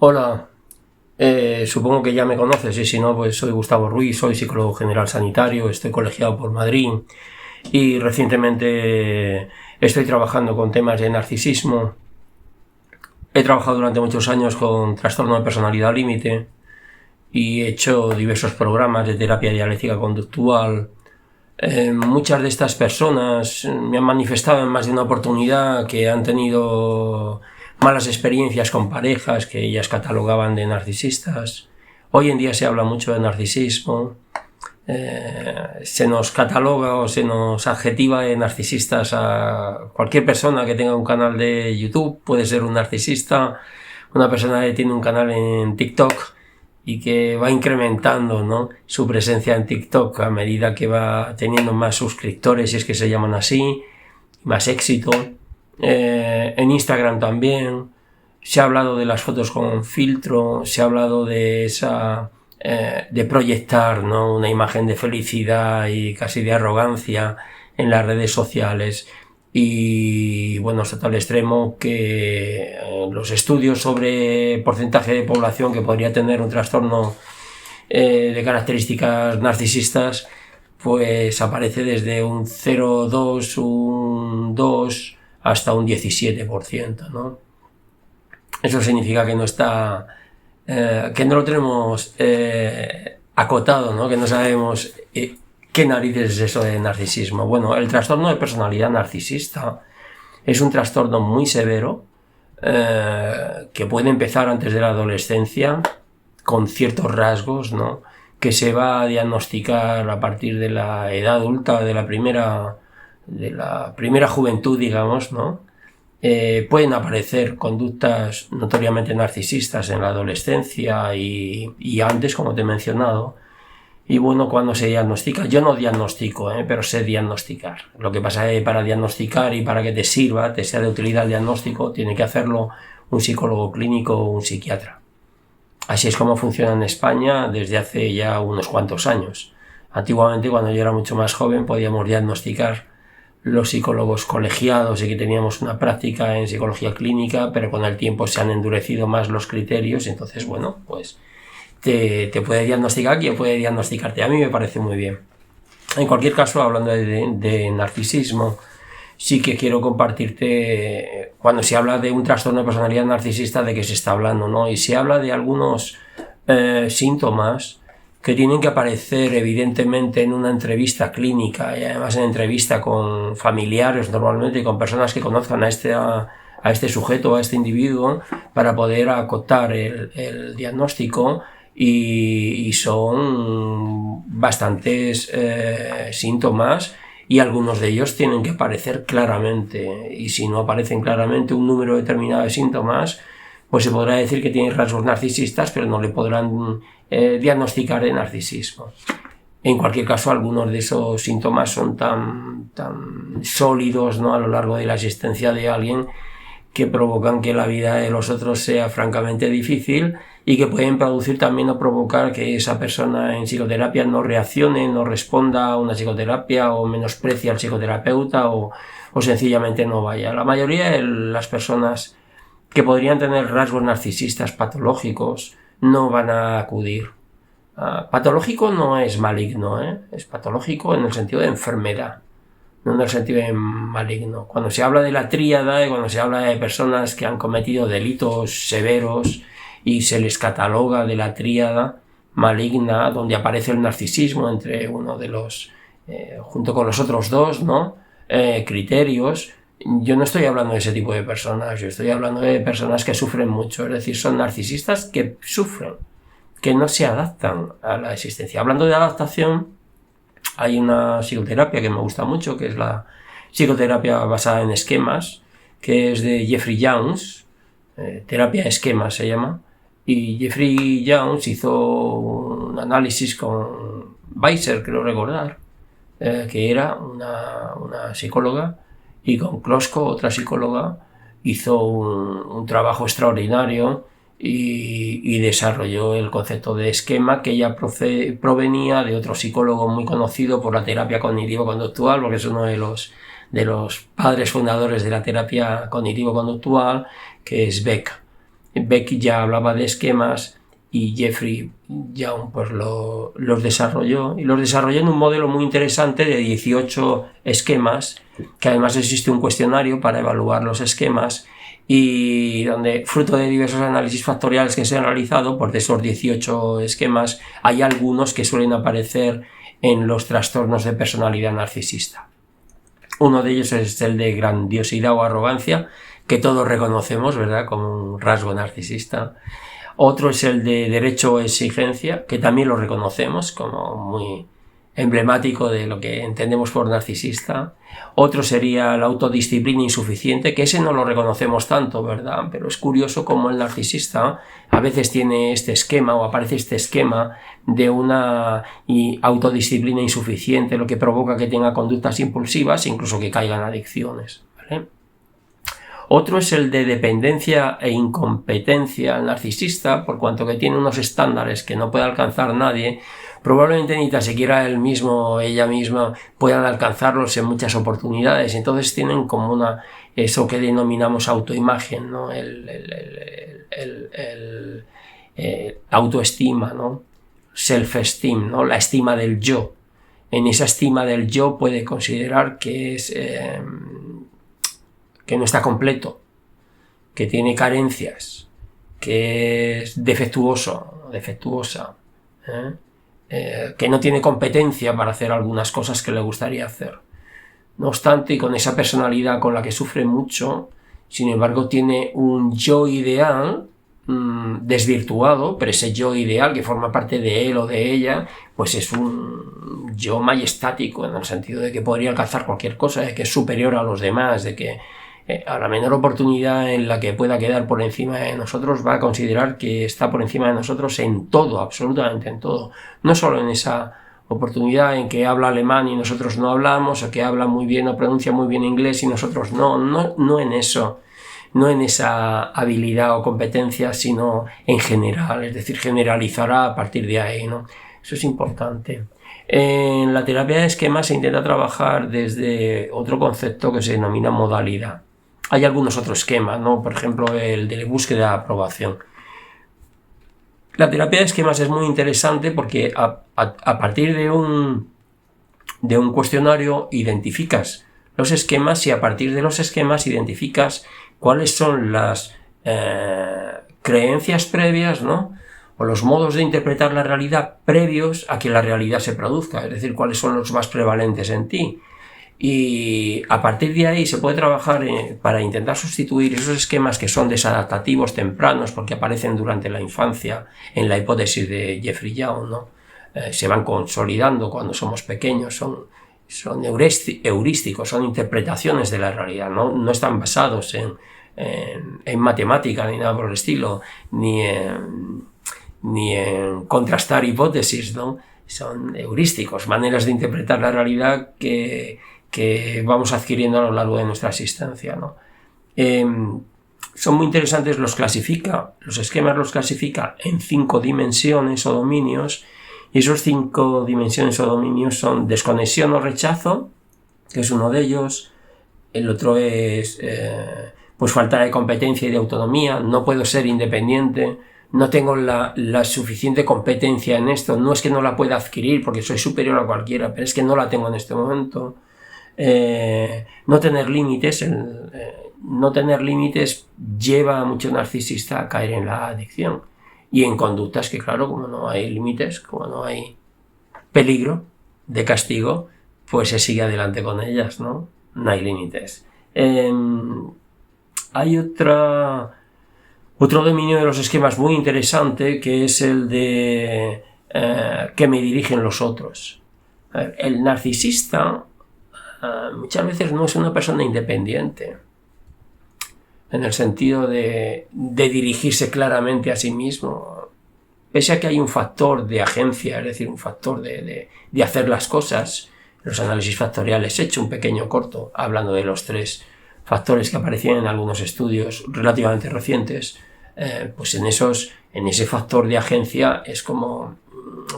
Hola, supongo que ya me conoces y si no, pues soy Gustavo Ruiz, soy psicólogo general sanitario, estoy colegiado por Madrid y recientemente estoy trabajando con temas de narcisismo. He trabajado durante muchos años con trastorno de personalidad límite y he hecho diversos programas de terapia dialéctica conductual. Muchas de estas personas me han manifestado en más de una oportunidad que han tenido malas experiencias con parejas que ellas catalogaban de narcisistas. Hoy en día se habla mucho de narcisismo, se nos cataloga o se nos adjetiva de narcisistas a cualquier persona que tenga un canal de YouTube, puede ser un narcisista, una persona que tiene un canal en TikTok y que va incrementando, ¿no?, su presencia en TikTok a medida que va teniendo más suscriptores, si es que se llaman así, más éxito. En Instagram también se ha hablado de las fotos con filtro, se ha hablado de esa de proyectar, ¿no?, una imagen de felicidad y casi de arrogancia en las redes sociales. Y bueno, hasta tal extremo que los estudios sobre porcentaje de población que podría tener un trastorno de características narcisistas, pues aparece desde un 0,2, un 2 hasta un 17%, ¿no? Eso significa que no está, que no lo tenemos acotado, ¿no?, que no sabemos qué narices es eso de narcisismo. Bueno, el trastorno de personalidad narcisista es un trastorno muy severo que puede empezar antes de la adolescencia con ciertos rasgos, ¿no?, que se va a diagnosticar a partir de la edad adulta, de la primera juventud, digamos, ¿no? Pueden aparecer conductas notoriamente narcisistas en la adolescencia y antes, como te he mencionado. Y bueno, cuando se diagnostica, yo no diagnostico, pero sé diagnosticar. Lo que pasa es que para diagnosticar y para que te sirva, te sea de utilidad el diagnóstico, tiene que hacerlo un psicólogo clínico o un psiquiatra. Así es como funciona en España desde hace ya unos cuantos años. Antiguamente, cuando yo era mucho más joven, podíamos diagnosticar los psicólogos colegiados y que teníamos una práctica en psicología clínica, pero con el tiempo se han endurecido más los criterios y entonces, bueno, pues te puede diagnosticar quien puede diagnosticarte. A mí me parece muy bien. En cualquier caso, hablando de narcisismo, sí que quiero compartirte, cuando se habla de un trastorno de personalidad narcisista, de qué se está hablando, ¿no? Y se habla de algunos síntomas que tienen que aparecer evidentemente en una entrevista clínica y además en entrevista con familiares normalmente y con personas que conozcan a este sujeto, a este individuo, para poder acotar el diagnóstico. Y son bastantes síntomas y algunos de ellos tienen que aparecer claramente, y si no aparecen claramente un número determinado de síntomas, pues se podrá decir que tiene rasgos narcisistas, pero no le podrán diagnosticar de narcisismo. En cualquier caso, algunos de esos síntomas son tan sólidos, ¿no?, a lo largo de la existencia de alguien, que provocan que la vida de los otros sea francamente difícil y que pueden producir también o provocar que esa persona en psicoterapia no reaccione, no responda a una psicoterapia o menosprecie al psicoterapeuta o sencillamente no vaya. La mayoría de las personas que podrían tener rasgos narcisistas patológicos no van a acudir. Patológico no es maligno, es patológico en el sentido de enfermedad, no en el sentido de maligno. Cuando se habla de la tríada y cuando se habla de personas que han cometido delitos severos y se les cataloga de la tríada maligna, donde aparece el narcisismo entre uno de los, junto con los otros dos, ¿no?, criterios, yo no estoy hablando de ese tipo de personas, yo estoy hablando de personas que sufren mucho, es decir, son narcisistas que sufren, que no se adaptan a la existencia. Hablando de adaptación, hay una psicoterapia que me gusta mucho, que es la psicoterapia basada en esquemas, que es de Jeffrey Young, terapia esquemas se llama, y Jeffrey Young hizo un análisis con Weiser, creo recordar, que era una psicóloga, y con Klosko, otra psicóloga, hizo un trabajo extraordinario y desarrolló el concepto de esquema, que ella provenía de otro psicólogo muy conocido por la terapia cognitivo-conductual, porque es uno de los padres fundadores de la terapia cognitivo-conductual, que es Beck. Beck ya hablaba de esquemas y Jeffrey Young pues los desarrolló, y los desarrolló en un modelo muy interesante de 18 esquemas, que además existe un cuestionario para evaluar los esquemas, y donde, fruto de diversos análisis factoriales que se han realizado, pues de esos 18 esquemas hay algunos que suelen aparecer en los trastornos de personalidad narcisista. Uno de ellos es el de grandiosidad o arrogancia, que todos reconocemos, ¿verdad?, como un rasgo narcisista. Otro es el de derecho o exigencia, que también lo reconocemos como muy emblemático de lo que entendemos por narcisista. Otro sería la autodisciplina insuficiente, que ese no lo reconocemos tanto, ¿verdad? Pero es curioso cómo el narcisista a veces tiene este esquema, o aparece este esquema de una autodisciplina insuficiente, lo que provoca que tenga conductas impulsivas, incluso que caigan adicciones, ¿vale? Otro es el de dependencia e incompetencia narcisista, por cuanto que tiene unos estándares que no puede alcanzar nadie. Probablemente ni tan siquiera él mismo o ella misma puedan alcanzarlos en muchas oportunidades. Entonces tienen como eso que denominamos autoimagen, ¿no? Autoestima, ¿no? Self-esteem, ¿no? La estima del yo. En esa estima del yo puede considerar que que no está completo, que tiene carencias, que es defectuoso, defectuosa, que no tiene competencia para hacer algunas cosas que le gustaría hacer. No obstante, y con esa personalidad con la que sufre mucho, sin embargo tiene un yo ideal desvirtuado, pero ese yo ideal que forma parte de él o de ella, pues es un yo majestático, en el sentido de que podría alcanzar cualquier cosa, de que es superior a los demás, de que a la menor oportunidad en la que pueda quedar por encima de nosotros va a considerar que está por encima de nosotros en todo, absolutamente en todo. No solo en esa oportunidad en que habla alemán y nosotros no hablamos, o que habla muy bien o pronuncia muy bien inglés y nosotros no en eso, no en esa habilidad o competencia, sino en general, es decir, generalizará a partir de ahí, ¿no? Eso es importante. En la terapia de esquemas se intenta trabajar desde otro concepto que se denomina modalidad. Hay algunos otros esquemas, ¿no? Por ejemplo, el de búsqueda de aprobación. La terapia de esquemas es muy interesante porque a partir de un cuestionario identificas los esquemas, y a partir de los esquemas identificas cuáles son las creencias previas, ¿no?, o los modos de interpretar la realidad previos a que la realidad se produzca, es decir, cuáles son los más prevalentes en ti. Y a partir de ahí se puede trabajar para intentar sustituir esos esquemas que son desadaptativos tempranos, porque aparecen durante la infancia, en la hipótesis de Jeffrey Young, ¿no? Se van consolidando cuando somos pequeños, son heurísticos, son interpretaciones de la realidad, no están basados en matemática ni nada por el estilo, ni en contrastar hipótesis, ¿no? Son heurísticos, maneras de interpretar la realidad que vamos adquiriendo a lo largo de nuestra existencia, ¿no? Son muy interesantes, los esquemas los clasifica en 5 dimensiones o dominios, y esos 5 dimensiones o dominios son desconexión o rechazo, que es uno de ellos. El otro es pues falta de competencia y de autonomía, no puedo ser independiente, no tengo la suficiente competencia en esto, no es que no la pueda adquirir porque soy superior a cualquiera, pero es que no la tengo en este momento. No tener límites, no tener límites lleva a muchos narcisistas a caer en la adicción y en conductas que, claro, como no hay límites, como no hay peligro de castigo, pues se sigue adelante con ellas, ¿no? No hay límites. Hay otro dominio de los esquemas muy interesante, que es el de que me dirigen los otros. El narcisista muchas veces no es una persona independiente, en el sentido de dirigirse claramente a sí mismo, pese a que hay un factor de agencia, es decir, un factor de hacer las cosas. Los análisis factoriales, he hecho un pequeño corto hablando de los 3 factores que aparecían en algunos estudios relativamente recientes. Pues en ese factor de agencia es como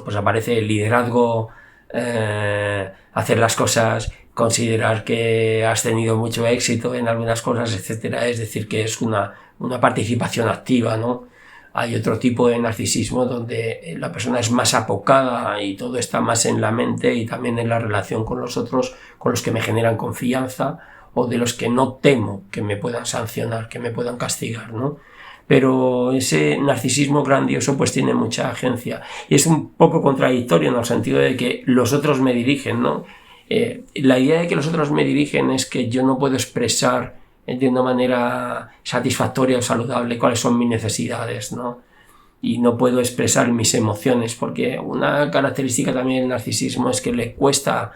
pues aparece el liderazgo, hacer las cosas considerar que has tenido mucho éxito en algunas cosas, etcétera, es decir, que es una participación activa, ¿no? Hay otro tipo de narcisismo donde la persona es más apocada y todo está más en la mente y también en la relación con los otros, con los que me generan confianza o de los que no temo que me puedan sancionar, que me puedan castigar, ¿no? Pero ese narcisismo grandioso pues tiene mucha agencia y es un poco contradictorio en el sentido de que los otros me dirigen, ¿no? La idea de que los otros me dirigen es que yo no puedo expresar de una manera satisfactoria o saludable cuáles son mis necesidades, ¿no? Y no puedo expresar mis emociones, porque una característica también del narcisismo es que le cuesta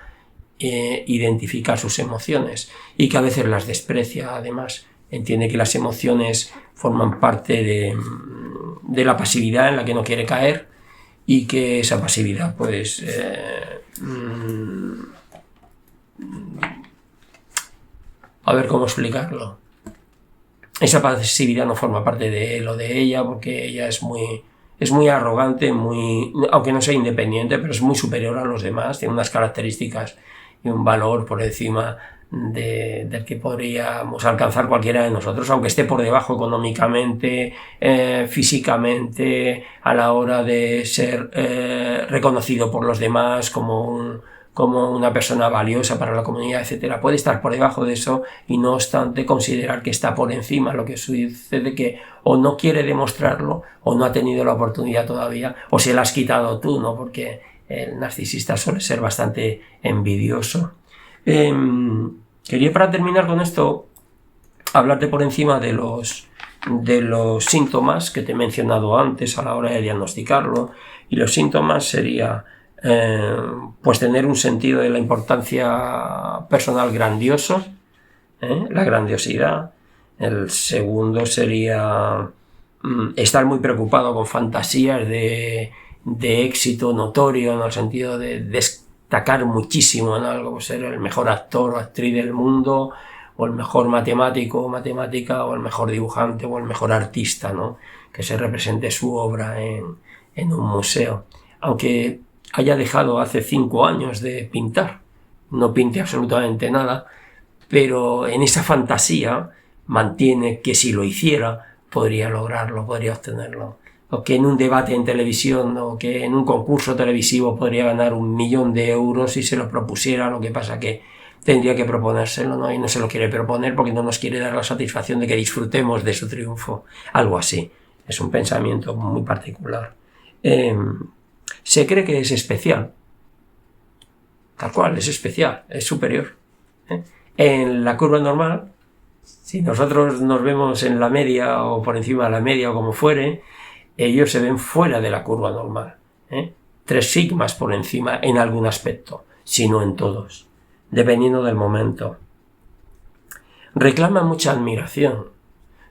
identificar sus emociones y que a veces las desprecia. Además, entiende que las emociones forman parte de la pasividad en la que no quiere caer y que esa pasividad pues a ver cómo explicarlo. Esa pasividad no forma parte de él o de ella porque ella es muy arrogante, aunque no sea independiente, pero es muy superior a los demás, tiene unas características y un valor por encima del que podríamos alcanzar cualquiera de nosotros, aunque esté por debajo económicamente, físicamente, a la hora de ser reconocido por los demás como una persona valiosa para la comunidad, etcétera. Puede estar por debajo de eso y no obstante considerar que está por encima. Lo que sucede que o no quiere demostrarlo o no ha tenido la oportunidad todavía o se la has quitado tú, ¿no? Porque el narcisista suele ser bastante envidioso. Quería para terminar con esto hablarte por encima de los síntomas que te he mencionado antes a la hora de diagnosticarlo, y los síntomas sería pues tener un sentido de la importancia personal grandioso, la grandiosidad. El segundo sería estar muy preocupado con fantasías de éxito notorio, en el sentido de destacar muchísimo en algo, pues ser el mejor actor o actriz del mundo, o el mejor matemático o matemática, o el mejor dibujante o el mejor artista, ¿no? Que se represente su obra en un museo. Aunque haya dejado hace 5 años de pintar, no pinte absolutamente nada, pero en esa fantasía mantiene que si lo hiciera podría lograrlo, podría obtenerlo. O que en un debate en televisión o que en un concurso televisivo podría ganar 1 millón de euros si se lo propusiera. Lo que pasa que tendría que proponérselo, ¿no? Y no se lo quiere proponer porque no nos quiere dar la satisfacción de que disfrutemos de su triunfo. Algo así. Es un pensamiento muy particular. Se cree que es especial. Tal cual, es especial, es superior. En la curva normal, si nosotros nos vemos en la media o por encima de la media o como fuere, ellos se ven fuera de la curva normal. 3 sigmas por encima en algún aspecto, si no en todos, dependiendo del momento. Reclaman mucha admiración,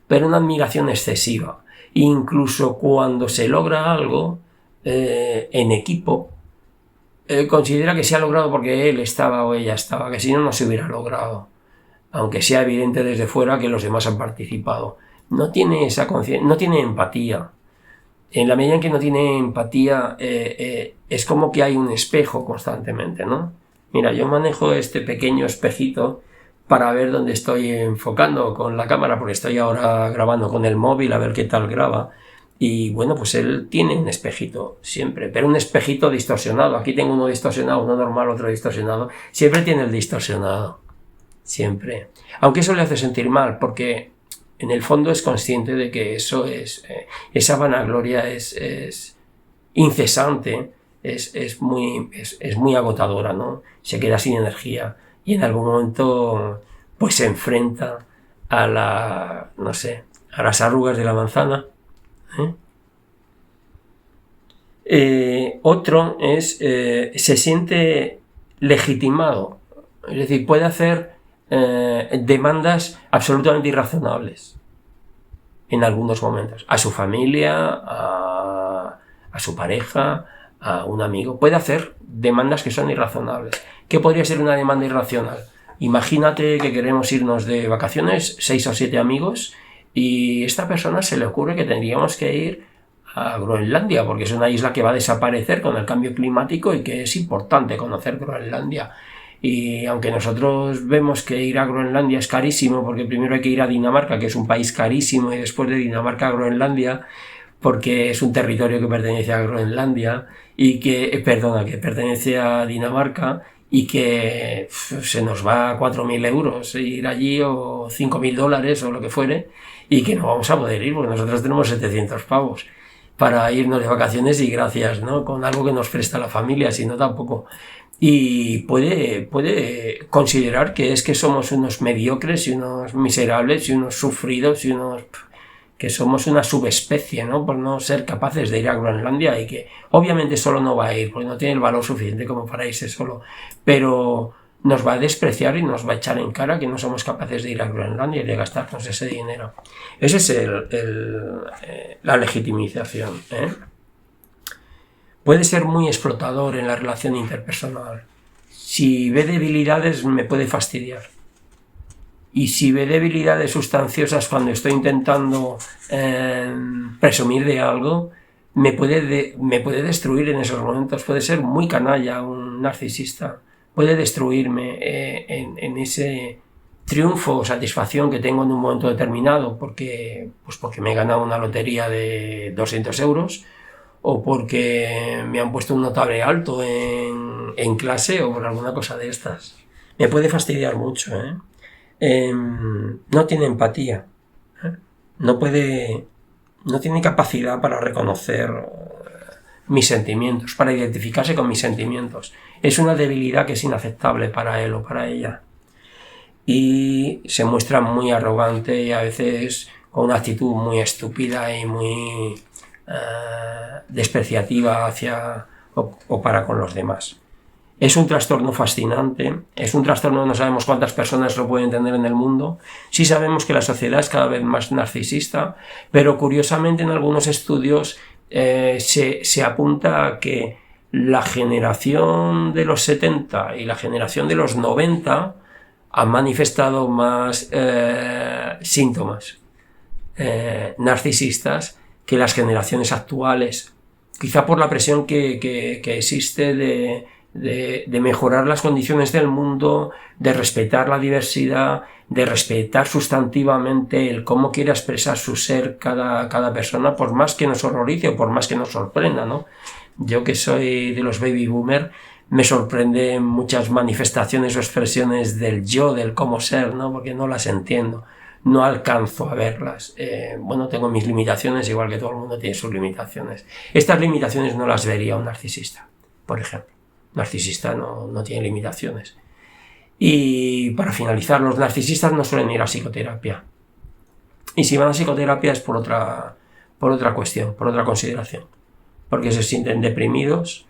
pero una admiración excesiva. Incluso cuando se logra algo en equipo, considera que se ha logrado porque él estaba o ella estaba, que si no, no se hubiera logrado, aunque sea evidente desde fuera que los demás han participado. No tiene esa conciencia, no tiene empatía. En la medida en que no tiene empatía, es como que hay un espejo constantemente, ¿no? Mira, yo manejo este pequeño espejito para ver dónde estoy enfocando con la cámara, porque estoy ahora grabando con el móvil a ver qué tal graba. Y bueno, pues él tiene un espejito siempre, pero un espejito distorsionado. Aquí tengo uno distorsionado, uno normal, otro distorsionado. Siempre tiene el distorsionado. Siempre. Aunque eso le hace sentir mal, porque en el fondo es consciente de que eso es... esa vanagloria es incesante, es muy agotadora, ¿no? Se queda sin energía y en algún momento pues se enfrenta a a las arrugas de la manzana. Otro es se siente legitimado, es decir, puede hacer demandas absolutamente irrazonables en algunos momentos a su familia, a su pareja, a un amigo. Puede hacer demandas que son irrazonables. ¿Qué podría ser una demanda irracional? Imagínate que queremos irnos de vacaciones 6 o 7 amigos y a esta persona se le ocurre que tendríamos que ir a Groenlandia porque es una isla que va a desaparecer con el cambio climático y que es importante conocer Groenlandia. Y aunque nosotros vemos que ir a Groenlandia es carísimo, porque primero hay que ir a Dinamarca, que es un país carísimo, y después de Dinamarca a Groenlandia, porque es un territorio que pertenece a Groenlandia, y que pertenece a Dinamarca, y que se nos va a 4.000 euros ir allí, o 5.000 dólares, o lo que fuere, y que no vamos a poder ir, porque nosotros tenemos 700 pavos para irnos de vacaciones, y gracias, ¿no? Con algo que nos presta la familia, si no tampoco. Y puede considerar que es que somos unos mediocres y unos miserables y unos sufridos y que somos una subespecie, ¿no? Por no ser capaces de ir a Groenlandia, y que obviamente solo no va a ir, porque no tiene el valor suficiente como para irse solo, pero nos va a despreciar y nos va a echar en cara que no somos capaces de ir a Groenlandia y de gastarnos ese dinero. Esa es la legitimización, ¿eh? Puede ser muy explotador en la relación interpersonal. Si ve debilidades, me puede fastidiar. Y si ve debilidades sustanciosas cuando estoy intentando presumir de algo, me puede destruir en esos momentos. Puede ser muy canalla un narcisista. Puede destruirme en ese triunfo o satisfacción que tengo en un momento determinado, porque me he ganado una lotería de 200 euros, o porque me han puesto un notable alto en clase, o por alguna cosa de estas. Me puede fastidiar mucho, ¿eh? No tiene empatía, ¿eh? No tiene capacidad para reconocer mis sentimientos, para identificarse con mis sentimientos. Es una debilidad que es inaceptable para él o para ella. Y se muestra muy arrogante y a veces con una actitud muy estúpida y muy despreciativa hacia o para con los demás. Es un trastorno fascinante, es un trastorno, no sabemos cuántas personas lo pueden tener en el mundo. Sí sabemos que la sociedad es cada vez más narcisista, pero curiosamente en algunos estudios se apunta a que la generación de los 70 y la generación de los 90 han manifestado más síntomas narcisistas que las generaciones actuales, quizá por la presión que existe de mejorar las condiciones del mundo, de respetar la diversidad, de respetar sustantivamente el cómo quiere expresar su ser cada persona, por más que nos horrorice o por más que nos sorprenda, ¿no? Yo, que soy de los baby boomer, me sorprende muchas manifestaciones o expresiones del yo, del cómo ser, ¿no? Porque no las entiendo, no alcanzo a verlas. Tengo mis limitaciones, igual que todo el mundo tiene sus limitaciones. Estas limitaciones no las vería un narcisista, por ejemplo. Narcisista no tiene limitaciones. Y para finalizar, los narcisistas no suelen ir a psicoterapia. Y si van a psicoterapia es por otra cuestión, por otra consideración. Porque se sienten deprimidos,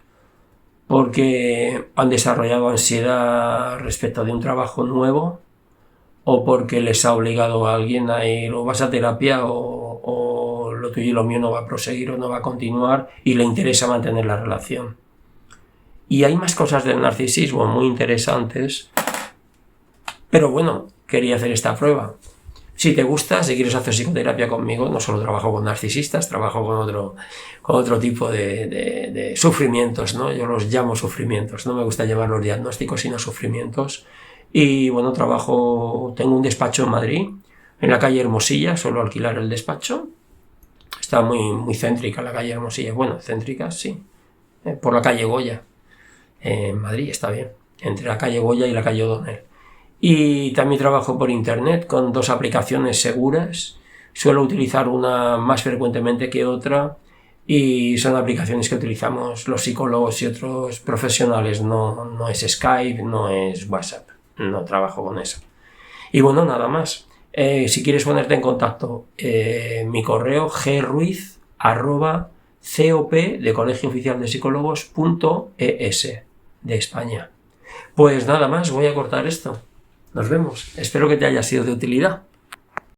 porque han desarrollado ansiedad respecto de un trabajo nuevo, o porque les ha obligado a alguien a ir, o vas a terapia o lo tuyo y lo mío no va a proseguir o no va a continuar, y le interesa mantener la relación. Y hay más cosas del narcisismo muy interesantes, pero bueno, quería hacer esta prueba. Si te gusta, si quieres hacer psicoterapia conmigo, no solo trabajo con narcisistas, trabajo con otro tipo de sufrimientos, ¿no? Yo los llamo sufrimientos, no me gusta llamarlos diagnósticos, sino sufrimientos. Y bueno, tengo un despacho en Madrid, en la calle Hermosilla, suelo alquilar el despacho. Está muy, muy céntrica la calle Hermosilla, bueno, céntrica, sí, por la calle Goya. En Madrid está bien, entre la calle Goya y la calle O'Donnell. Y también trabajo por internet con 2 aplicaciones seguras. Suelo utilizar una más frecuentemente que otra, y son aplicaciones que utilizamos los psicólogos y otros profesionales. No es Skype, no es WhatsApp, no trabajo con eso. Y bueno, nada más. Si quieres ponerte en contacto, mi correo gruiz@cop de Colegio Oficial de Psicólogos.es de España. Pues nada más, voy a cortar esto. Nos vemos. Espero que te haya sido de utilidad.